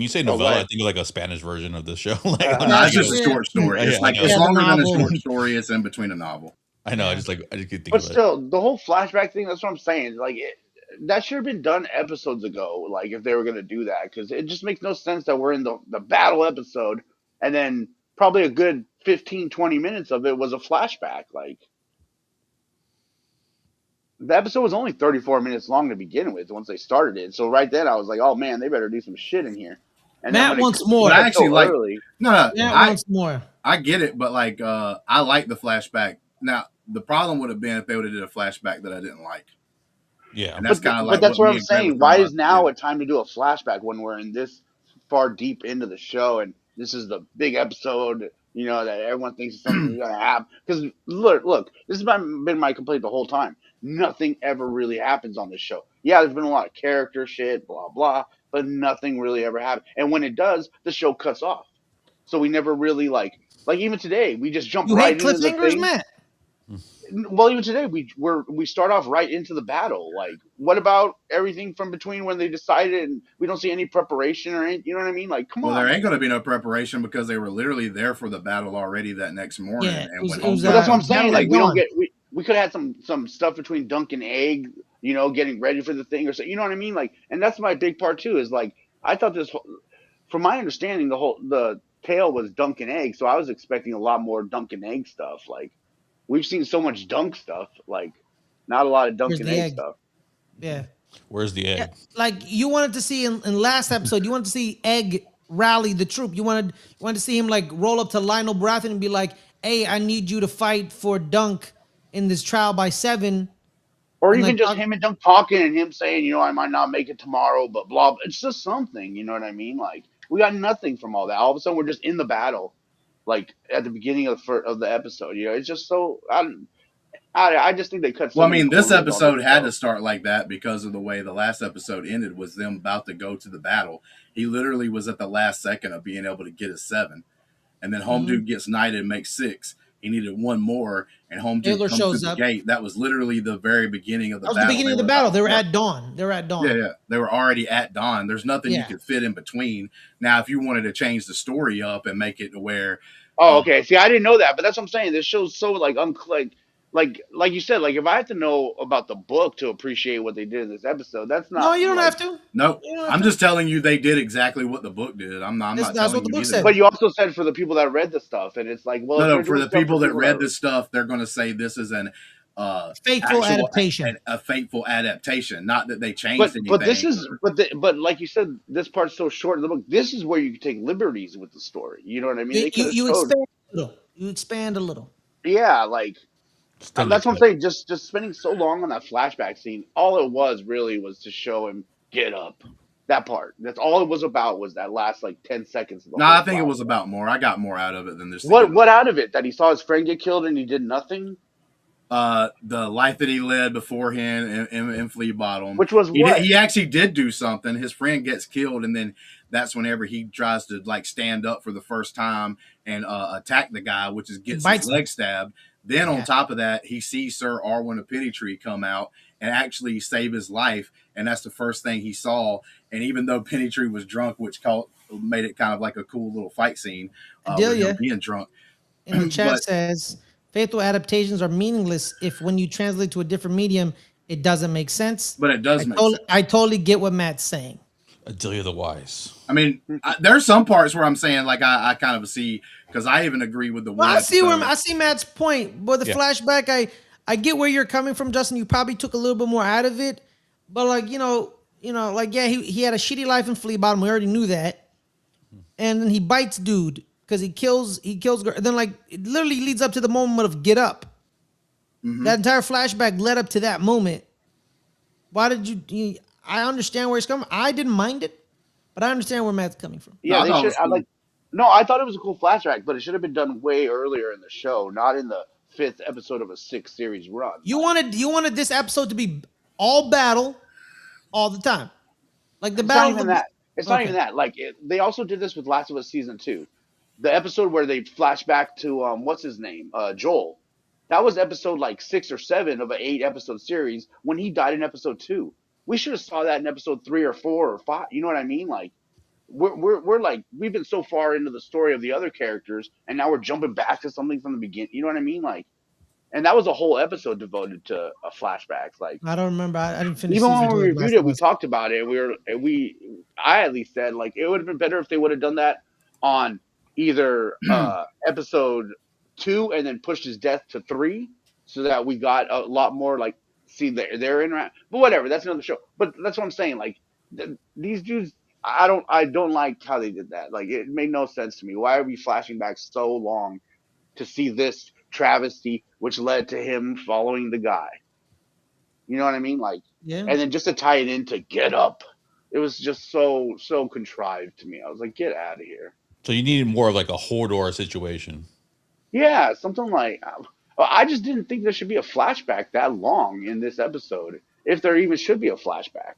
say novella, what? I think of like a Spanish version of the show. Like, Uh-huh. No, it's just a Yeah. short story. It's Yeah, like I know. it's Yeah, the longer than a novel. short story. It's in between a novel. I know, I just could think But of it. still, the whole flashback thing, that's what I'm saying. Like, that should have been done episodes ago, like, if they were going to do that. Because it just makes no sense that we're in the battle episode, and then probably a good 15, 20 minutes of it was a flashback. Like, the episode was only 34 minutes long to begin with once they started it. So right then I was like, oh man, they better do some shit in here. And then Matt when it wants But more. I cut actually so like. early, No, no, Matt wants more. I get it, but like I like the flashback. Now the problem would have been if they would have did a flashback that I didn't like, Yeah. and that's kind of but like that's what what me I'm and Greg were saying. talking Why about is at the now a beginning. time to do a flashback when we're in this far deep into the show and this is the big episode? You know that everyone thinks something's gonna happen. Because look, this has been my complaint the whole time. Nothing ever really happens on this show. Yeah, there's been a lot of character shit, blah blah, but nothing really ever happens. And when it does, the show cuts off. So we never really like even today we just jump You right hate into the cliffhangers, thing. Matt? Well, even today we start off right into the battle. Like, what about everything from between when they decided and we don't see any preparation or anything? You know what I mean? Like, come Well, on, there ain't like. going to be no preparation because they were literally there for the battle already that next Yeah, morning, it and was when it was But Homegirl that's what I'm comes saying. battle Like, at we don't dawn. get we could have had some stuff between Dunk and Egg, you know, getting ready for the thing or so. You know what I mean? Like, and that's my big part too. Is like I thought from my understanding, the tale was Dunk and Egg, so I was expecting a lot more Dunk and Egg stuff. Like, we've seen so much Dunk stuff, like not a lot of Dunk Where's and the Egg egg? stuff. Yeah. Where's the Yeah, egg? like you wanted to see in last episode, you wanted to see Egg rally the troop. You wanted to see him like roll up to Lionel Baratheon and be like, "Hey, I need you to fight for Dunk in this trial by 7." Or And like, even just him and Dunk talking and him saying, you know, I might not make it tomorrow, but blah. It's just something, you know what I mean? Like we got nothing from all that. All of a sudden, we're just in the battle, like at the beginning of the episode. You know, it's just so. I just think they cut so Well, I many mean, this corners on this episode had to show. start like that because of the way the last episode ended was them about to go to the battle. He literally was at the last second of being able to get his 7. And then Home mhm. Dude gets knighted and makes 6. He needed one more, and Home Dude Taylor comes through shows the up. gate. That was literally the very beginning of the That was the battle beginning they of the were about battle. to They were start. at dawn. They were at Yeah, dawn. yeah. They were already at dawn. There's nothing you Yeah. could fit in between. Now, if you wanted to change the story up and make it to where, Oh, uh, okay. See, I didn't know that, but that's what I'm saying. This show's so like like you said. Like if I have to know about the book to appreciate what they did in this episode, that's No, not you don't like. have to. no, You don't have I'm to. just telling you they did exactly what the book did. I'm not That's telling what the you book either. said. But you also said for the people that read the stuff, and it's like, well, No, if no. they're For doing the stuff for people that people read that this stuff, they're going to say this is an Faithful actual adaptation. a faithful adaptation, not that they changed but this anything. is but like you said, this part's so short in the book. This is where you can take liberties with the story. You know what I mean? You, They could you have you showed, expand a little. You expand a little. yeah, like Stanley that's what I'm cut. saying. Just spending so long on that flashback scene, all it was really was to show him get up. That part. That's all it was about. Was that last like 10 seconds of the No, whole I think it was flashback. about more. I got more out of it than just to get What out of it? That he saw his friend get killed and he did nothing. the life that he led beforehand in Flea Bottom. Which was what? He actually did do something. His friend gets killed, and then that's whenever he tries to like stand up for the first time and attack the guy, which is He gets his bites him. leg stabbed. Then on Yeah. top of that, he sees Sir Arwen of Pennytree come out and actually save his life, and that's the first thing he saw. And even though Pennytree was drunk, which made it kind of like a cool little fight scene with him Adelia being drunk, in the chat but says faithful adaptations are meaningless if when you translate to a different medium, it doesn't make sense. it does make sense. I totally get what Matt's saying. Adelia the Wise. I mean, there's some parts where I'm saying like I kind of see because I even agree with the Well, one. I see Matt's point, but the Yeah. flashback, I get where you're coming from, Justin. You probably took a little bit more out of it, but like like yeah, he had a shitty life in Flea Bottom. We already knew that, and then he bites dude because he kills girl. Then like it literally leads up to the moment of get up. That entire flashback led up to that moment. Why did I understand where he's coming. I didn't mind it, but I understand where Matt's coming from. Yeah, I they thought it should. was cool. No, I thought it was a cool flashback, but it should have been done way earlier in the show, not in the fifth episode of a 6 series run. You wanted this episode to be all battle, all the time, like the It's not battle. even that. It's not even Okay. that. They also did this with Last of Us season 2, the episode where they flash back to what's his name, Joel. That was episode like 6 or 7 of an 8 episode series when he died in episode 2. We should have saw that in episode 3 or 4 or 5. You know what I mean? Like we're like we've been so far into the story of the other characters, and now we're jumping back to something from the beginning. You know what I mean? Like, and that was a whole episode devoted to flashbacks. Like I don't remember. I didn't finish even season when two we of reviewed Last it, of we Us. talked about it. I at least said like it would have been better if they would have done that on either episode 2 and then pushed his death to 3, so that we got a lot more like see they're in, but whatever. That's another show. But that's what I'm saying. Like these dudes, I don't like how they did that. Like it made no sense to me. Why are we flashing back so long to see this travesty, which led to him following the guy? You know what I mean? Like, Yeah. and then just to tie it into Get Up, it was just so contrived to me. I was like, get out of here. So you needed more of like a Hodor situation. Yeah, something like. I just didn't think there should be a flashback that long in this episode, if there even should be a flashback.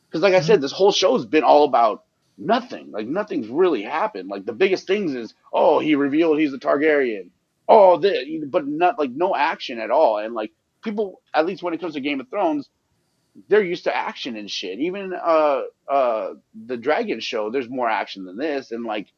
Because, like I Mhm. said, this whole show's been all about nothing. Like nothing's really happened. Like the biggest things is, oh, he revealed he's a Targaryen. Oh, but not like no action at all. And like people, at least when it comes to Game of Thrones, they're used to action and shit. Even the Dragon show, there's more action than this. And like,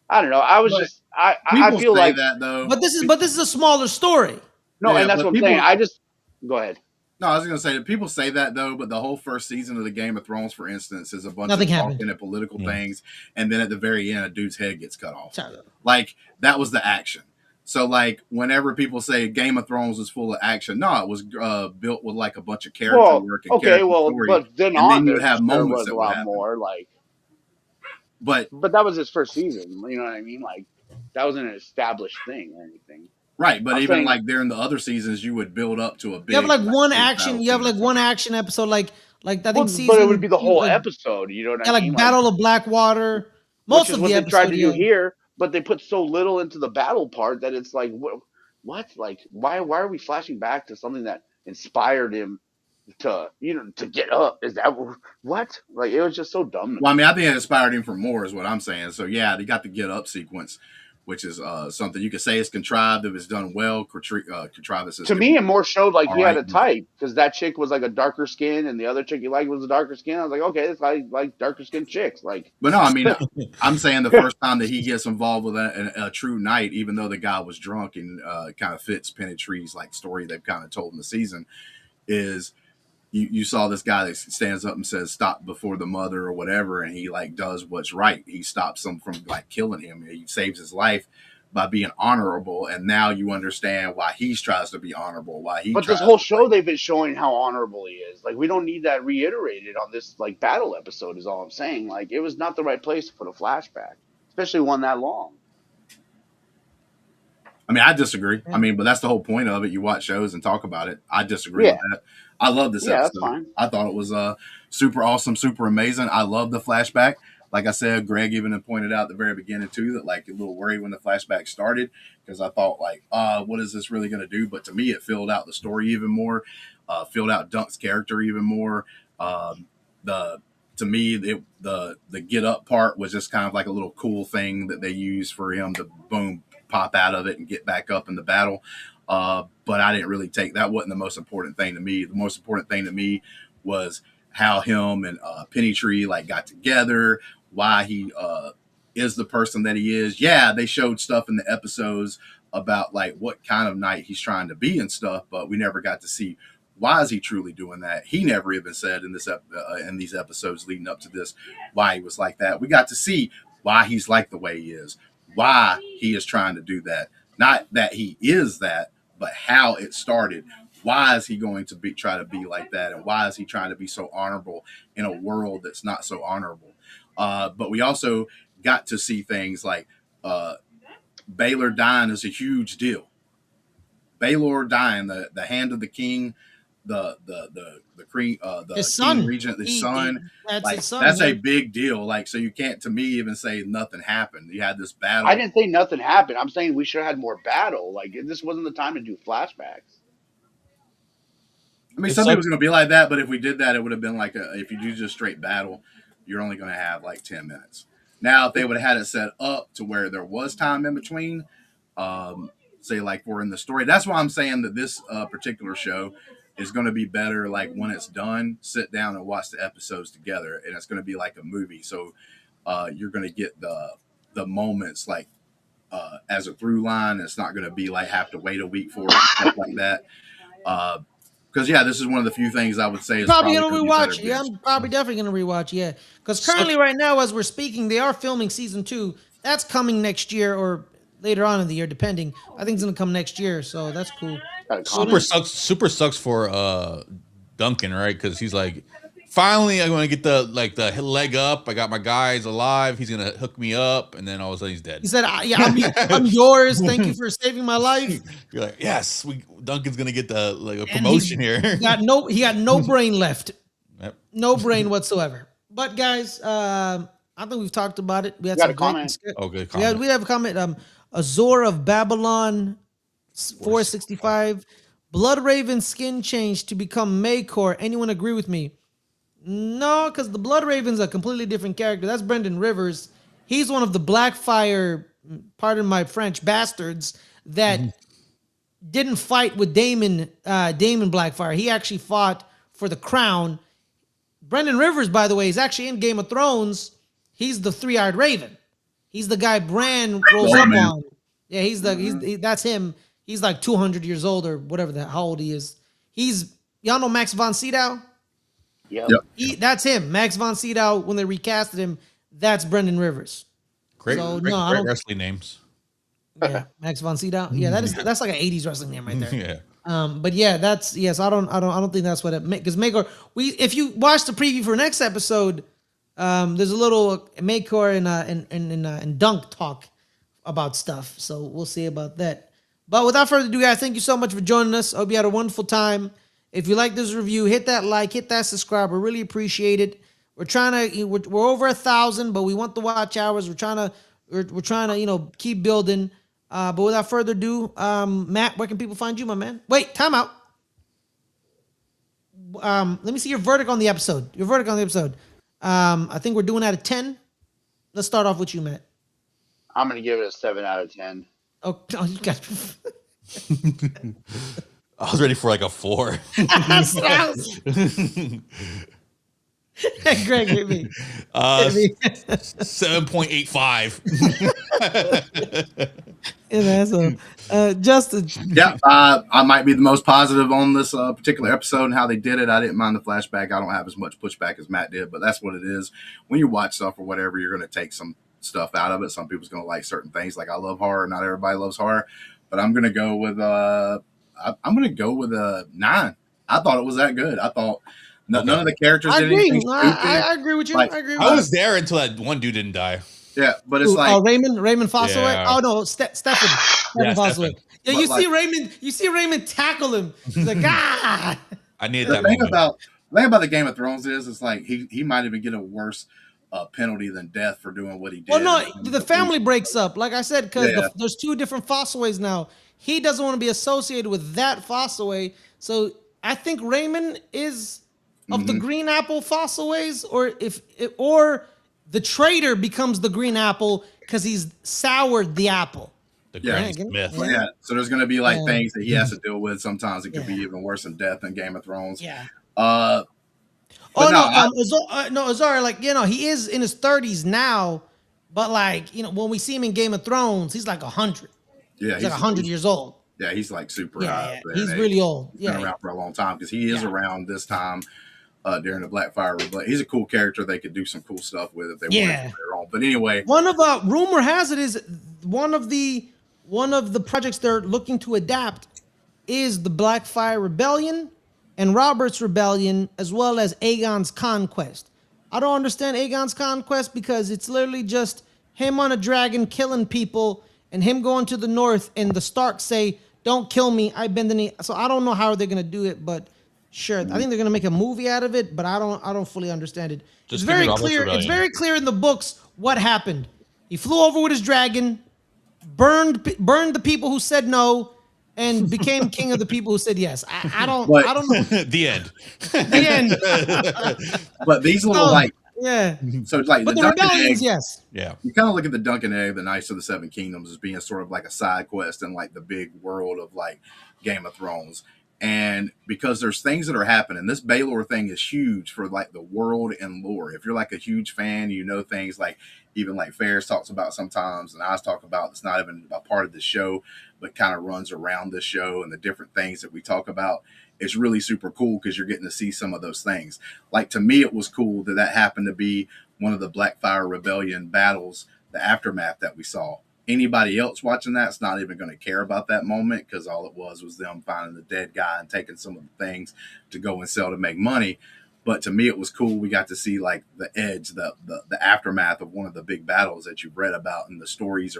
I don't know. I was But just I people feel say like that though. But this is a smaller story. no, Yeah, and that's but what I'm saying. people. I just go ahead. No, I was going to say that people say that though, but the whole first season of the Game of Thrones, for instance, is a bunch Nothing of happened. talking and political Yeah. things, and then at the very end, a dude's head gets cut off. Sorry. Like that was the action. So like whenever people say Game of Thrones was full of action, no, it was built with like a bunch of character Well, work and okay, character well, story, but then and then on you would have there moments was a that would lot happen. more. Like, But but that was his first season. You know what I mean? Like, that wasn't an established thing or anything. right, but I'm even saying, like during the other seasons, you would build up to a You have big, like like, one big action. battle You have scene or like one something. action episode. Like I well, think but it would season be the two, whole like episode. You know what I yeah, like mean? Like, Battle of Blackwater. which Most is of what the they tried episode, to do yeah. here, but they put so little into the battle part that it's like, what? Like, why are we flashing back to something that inspired him to get up? Is that what? Like, it was just so dumb to Well, I me. mean, I think it inspired him for more, is what I'm saying. So yeah, they got the get up sequence, which is something you could say is contrived if it's done well. Contrivances To can me, be it more showed like all he had right. a type because that chick was like a darker skin, and the other chick he liked was a darker skin. I was like, okay, it's like darker skin chicks. Like, But no, I mean, I'm saying the first time that he gets involved with a true knight, even though the guy was drunk and kind of fits Penetree's like story they've kind of told in the season, is you saw this guy that stands up and says stop before the mother or whatever, and he like does what's right. He stops them from like killing him. He saves his life by being honorable, and now you understand why he tries to be honorable, why he but this tries whole to like. show they've been showing how honorable he is. Like, we don't need that reiterated on this like battle episode. Is all I'm saying. Like, it was not the right place to put a flashback, especially one that long. I mean, I disagree. I Yeah. mean, but that's the whole point of it. You watch shows and talk about it. I disagree with Yeah, that. I love this yeah, that's episode. fine. I thought it was super awesome, super amazing. I love the flashback. Like I said, Greg even pointed out at the very beginning too that like a little worried when the flashback started because I thought like, what is this really going to do? But to me, it filled out the story even more, filled out Dunk's character even more. The to me, the get up part was just kind of like a little cool thing that they used for him to boom pop out of it and get back up in the battle. But I didn't really take that. Wasn't the most important thing to me. The most important thing to me was how him and Pennytree like got together, why he is the person that he is. Yeah, they showed stuff in the episodes about like what kind of knight he's trying to be and stuff, but we never got to see why is he truly doing that. He never even said in in these episodes leading up to this why he was like that. We got to see why he's like the way he is, why he is trying to do that. Not that he is that, but how it started. Why is he going to try to be like that, and why is he trying to be so honorable in a world that's not so honorable? But we also got to see things like Baylor dying is a huge deal. Baylor dying, the hand of the king, the His king son. regent, the son, That's like his son. that's Yeah. a big deal. Like, so you can't to me even say nothing happened. You had this I battle. didn't say nothing happened. I'm saying we should have had more battle. Like, this wasn't the time to do flashbacks. I mean, It's some like people's gonna be like that, but if we did that, it would have been like if you do just straight battle, you're only gonna have like 10 minutes. Now, if they would have had it set up to where there was time in between, say like we're in the story, that's why I'm saying that this particular show is going to be better. Like when it's done, sit down and watch the episodes together, and it's going to be like a movie. So you're going to get the moments like as a through line. It's not going to be like have to wait a week for it and stuff like that. Because yeah, this is one of the few things I would say is Probably probably gonna going to be better. rewatch. Yeah, I'm probably definitely gonna rewatch. Yeah, because so, currently, right now, as we're speaking, they are filming season 2. That's coming next year, or later on in the year, depending. I think it's gonna come next year, so that's cool. Got a Super comment. sucks. Super sucks for Duncan, right? Because he's like, finally, I'm gonna get the leg up. I got my guys alive. He's gonna hook me up, and then all of a sudden he's dead. He said, "Yeah, I'm yours. Thank you for saving my life." You're like, yes, Duncan's gonna get the a And he promotion here. he got no brain left, Yep. no brain whatsoever. But guys, I think we've talked about it. We had Got some a great comment. discussion. Oh, good We comment. have a comment. Azor of Babylon 465. Blood Raven skin changed to become Maycor. Anyone agree with me? No, because the Blood Raven's a completely different character. That's Brendan Rivers. He's one of the Blackfire, pardon my French, bastards that didn't fight with Damon Blackfire. He actually fought for the crown. Brendan Rivers, by the way, is actually in Game of Thrones. He's the three-eyed raven. He's the guy Bran rolls up on. Yeah, that's him. He's like 200 years old or whatever how old he is. Y'all know Max von Sydow? Yep. That's him. Max von Sydow, when they recasted him, that's Brendan Rivers. Great, So, great, no, I great don't- wrestling names. Yeah, Max von Sydow. Yeah, that's like an 80s wrestling name right there. Yeah. But yeah, I don't think that's what it because Makor. If you watch the preview for next episode, there's a little Makor and Dunk talk about stuff. So we'll see about that. But without further ado, guys, thank you so much for joining us. I hope you had a wonderful time. If you like this review, hit that like, hit that subscribe. We really appreciate it. We're over 1,000, but we want the watch hours. We're trying to keep building. But without further ado, Matt, where can people find you, my man? Wait, time out. Let me see your verdict on the episode. I think we're doing out of 10. Let's start off with you, Matt. I'm gonna give it a 7 out of 10. Oh, you got. I was ready for like a 4. Greg, hit me. 7.85. Yeah, so, Justin. Yeah, I might be the most positive on this particular episode and how they did it. I didn't mind the flashback. I don't have as much pushback as Matt did, but that's what it is. When you watch stuff or whatever, you're going to take some stuff out of it. Some people's going to like certain things. Like I love horror. Not everybody loves horror, but I'm going to go with a 9. I thought it was that good. I thought none of the characters did anything stupid. I agree with you. Like, I was there until that one dude didn't die. Yeah, but it's like Raymond Fossilway. Yeah. Oh no, Stefan Fossilway. Yeah, But you see Raymond tackle him. He's like, ah. I needed the that thing moment. about the Game of Thrones is it's like he might even get a worse penalty than death for doing what he did. Well, no, the family breaks up. Like I said, because Yeah. there's 2 different Fossilways now. He doesn't want to be associated with that Fossilway. So I think Raymond is of the Green Apple Fossilways, or the traitor becomes the Green Apple because he's soured the apple. The Yeah. Granny Smith. Yeah, so there's going to be like Yeah. things that he has to deal with. Sometimes it could be Yeah. even worse than death in Game of Thrones. Yeah. But Azar, like, he is in his 30s now, but like, when we see him in Game of Thrones, he's like 100. Yeah, He's like 100 years old. Yeah, he's like super. Yeah, there he's in really age. old. He's been Yeah. around for a long time because he is around this time during the Blackfire Rebellion. He's a cool character. They could do some cool stuff with if they wanted to later on. But anyway, One of rumor has it is one of the projects they're looking to adapt is the Blackfire Rebellion and Robert's Rebellion, as well as Aegon's Conquest. I don't understand Aegon's Conquest because it's literally just him on a dragon killing people and him going to the north, and the Starks say, "Don't kill me, I bend the knee." So I don't know how they're gonna do it, but sure, I think they're gonna make a movie out of it, but I don't fully understand it. Just It's give me very Robert's clear. It's Rebellion. very clear in the books what happened. He flew over with his dragon, burned the people who said no, and became king of the people who said yes. I don't know. The end. The end. but these little So, like yeah. so it's like But the Dunkin' rebellions, Egg, yes. Yeah. you kind of look at the Dunkin' Egg, the Knights of the Seven Kingdoms, as being sort of like a side quest in like the big world of like Game of Thrones. And because there's things that are happening, this Baylor thing is huge for like the world and lore. If you're like a huge fan, you know things like even like Ferris talks about sometimes, and I talk about, it's not even a part of the show, but kind of runs around the show and the different things that we talk about. It's really super cool because you're getting to see some of those things. Like to me, it was cool that happened to be one of the Blackfire Rebellion battles, the aftermath that we saw. anybody else watching that's not even going to care about that moment because all it was them finding the dead guy and taking some of the things to go and sell to make money. But to me, it was cool. We got to see like the edge, the aftermath of one of the big battles that you've read about in the stories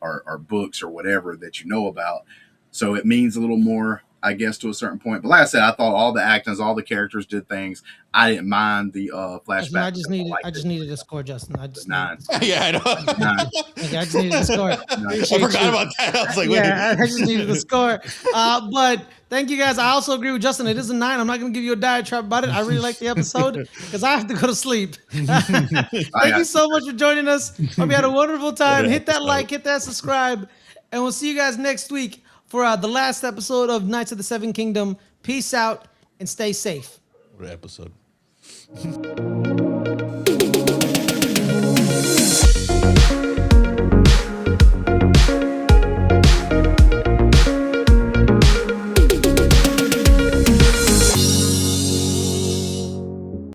or books or whatever that you know about. So it means a little more, I guess, to a certain point. But like I said, I thought all the actors, all the characters did things. I didn't mind the Justin, flashback. I just needed a score, Justin. I just Nine. Yeah, I know. Nine. Okay, I just needed a score. I forgot about that. I was like, wait. Yeah, I just needed a score. But thank you guys. I also agree with Justin. It is a 9. I'm not going to give you a diatribe about it. I really like the episode because I have to go to sleep. Thank you so much for joining us. Hope you had a wonderful time. Hit that like, hit that subscribe, and we'll see you guys next week for the last episode of Knights of the Seven Kingdom. Peace out and stay safe. What episode?